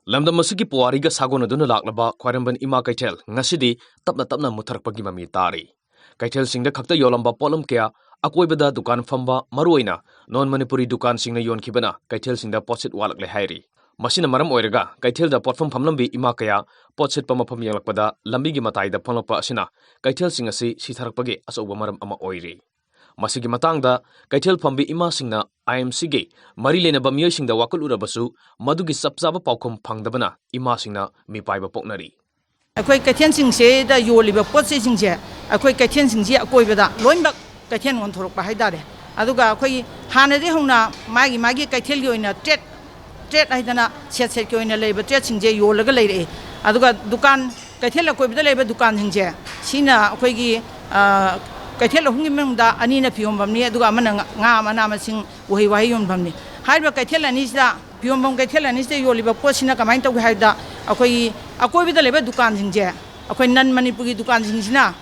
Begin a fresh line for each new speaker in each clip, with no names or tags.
Lamdam masigi puwariga sagona duna laklaba Khwairambon Ima Kaithel ngasidi tapna mutharakpagi mami tari. Kaithel singda khakta yolamba polam kya akoibada dukan famba maruoina non manipuri dukan singna yonkibana Kaithel singda potsit walakle hairi. Masina maram oiraga Kaithel da potfam phamlambi ima kaya potsit pamafam yanglakpada lambigi mataida phamlakpa asina Kaithel singasi sitharakpagi asoba maram ama oiri. Masigi matangda Kaithel phambi ima singna IMC ge mari lenaba miyoi singda wakul urabasu madugi sapsaba paukhum phangdabana ima singna mi paiba poknari.
Akoi Kaithel singse da yoliba potse singse akoi Kaithel singse akoibada loinbak Kaithel on thorok pa haidare aduga akoi hanade hona magi Kaithel gi oina tret haidana set ki oina leiba tret singse yolaga leire aduga dukan Kaithel akoibada leiba dukan singse sina akoi gi Kaithel hungi mengda anina piombamni aduga amana nga amana masing wahi yombamni haiba Kaithel anisda piombam Kaithel anisda yoliba potsina kamai tawgi haida akoi akoibida leba dukan singje akoi nan manipuri dukan singsina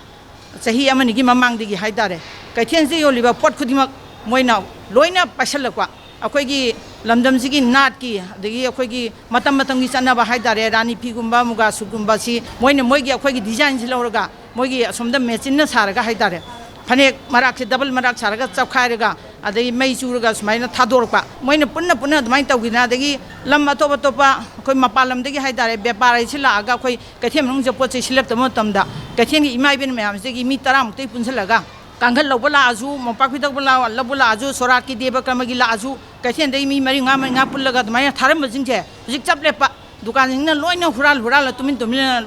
sahi amani gi mamangdigi haidare Kaithel se yoliba pot khudimak moina loina pasalakwa akoi gi lamdam sigi nat ki adagi akoi gi matam gi chanaba haidare rani pigumba muga sugumba si moina moigi akoi gi design si lawraga moigi asomda machine na saraga haidare Panek marak se double marak saraga chapkhairaga adagi mei churaga sumaina thadorpa moina punna admai tawgina adagi lamma topa khoi mapalam dagi haidare beparai sila aga khoi Kaithel mung je poche silap tamo tamda Kaithel gi imai ben mayam se gi mi 30 muktai punsalaga kangal lobala azu mopak pidak bala labula azu sorat ki deba kamagi la azu Kaithel dai mi mari nga pullaga admai tharam jingje hujik chaplepa dukan singna loina hural tumin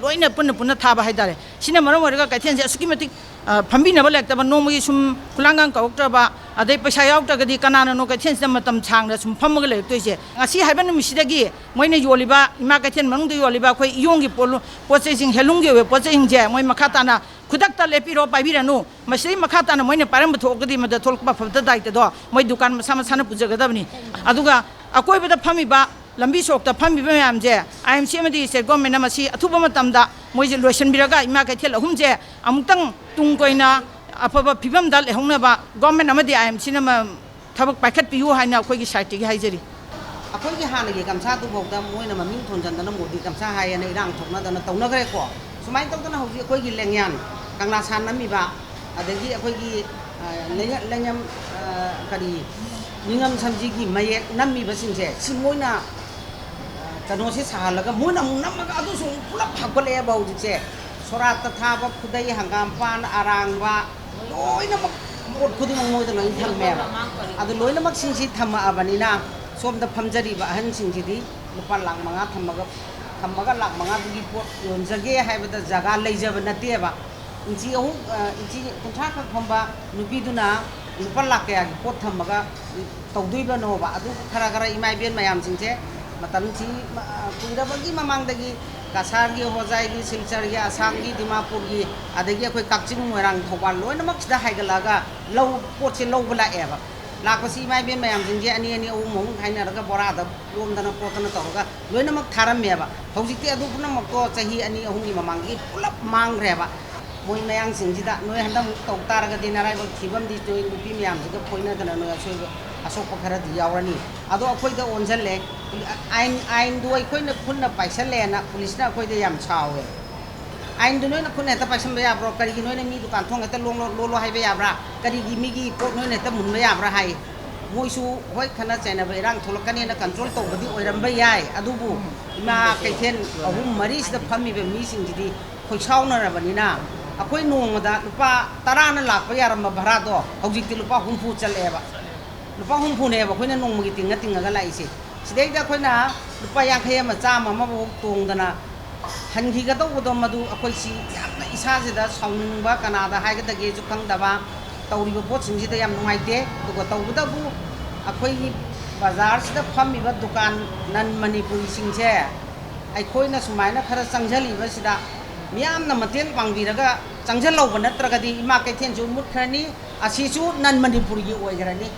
loina punna thaba haidare sina maram warga Kaithel se asuki matik Pambi na balik taban nomi sum kulangang kaukta ba adai paisa yaukta gadi kanana no Kaithel se matam changda sum phammaga le toise ngasi haiban misidagi moina yoliba ima Kaithel manungda yoliba khoi iyongi poche sing helungge we poche sing je moi makhata na khudakta lepiro paibiranu masri makhata na moina param thokgadi mada tholkba phabda daita do moi dukan sama sana pujagadabni aduga akoibada phamiba lambi sokta phamiba mayam je IMC amadi state government amasi athuba matamda moije loisan biraga ima Kaithel ahum je amutang tung koina afaba phibam dal hongnaba government amadi IMC na thabak paikhat piyu haina khoi gi site gi haijeri
akoi gi hana gi kamsa tu bokda moina mami thonjan dana modi kamsa haina irang thokna dana tawna gare ko sumai tawdana hoji akoi gi lengyan kangla san nami ba adagi akoi gi lengyam kari ningam samji gi mayek nami basingse simoina kano se sahalaga moina namaga adu sung pulap hakole ba ujise Sorat thaba khudai hangam pan arangwa loina mot khudi mongoi da ngai thamme adu loina mak singsi thamma abanina somda phamjari ba han singsi di lupa lang manga thammaga lang manga gi pot yonjage haibada jaga leijaba nate ba inji kuntha ka khamba nupiduna lupa lak ya gi pot thammaga tawduiba no ba adu khara imai ben mayam singse matam chi kuirabagi mamangdagi Kasar gi hojai gi silchar gi asam gi dimapur gi adagi khoi kakching moirang thobal loina mak sida haigalaga low potse low bala eba lakasi mai ben mayam jingje ani umong haina raga bora da lom dana potana tawga loina mak tharam meba hojikti adu puna mak to chahi ani ahungi mamangi pulap mang reba moi mayang singjida noi handam tok taraga dinarai bak thibam di toi nupi mayam jiga poina dana no asoi asok khara di yawrani ado akhoi da onjalle ain duai khoi na khunna paisa lena police na khoi da yam chawe ain du noi na khunna ta paisa ya bro kari gi noi na mi dukan thong ta lo hai be ya bra kari gi mi gi pot noi na ta mun be ya bra hai moi su hoi khana chaina be rang tholakani na control to badi oiram be yai adubu ima Kaithel ahum mari sida phami be mi sing di khoi chauna rabani na akhoi nongda lupa 10 na lak pa yaram bhara do hojik ti lupa humpu chaleba lupa humpu ne ba khoina nongmagi tinga lai se sidai da khoina lupa yang khaya ma chama ma bo tong dana hangi ga do madu akoi si yamna isa je da saungba kanada hai ga da ge ju khang da ba tawri bo pot sing ji da yam nungai te du go taw da bu akoi bazar sida phami ba dukan nan manipuri sing je ai khoina sumaina khara changjali ba sida miyam na mateng pangbiraga changjal lo ba natraga di ima Kaithel ju mut khrani asi chu nan manipuri gi oi garani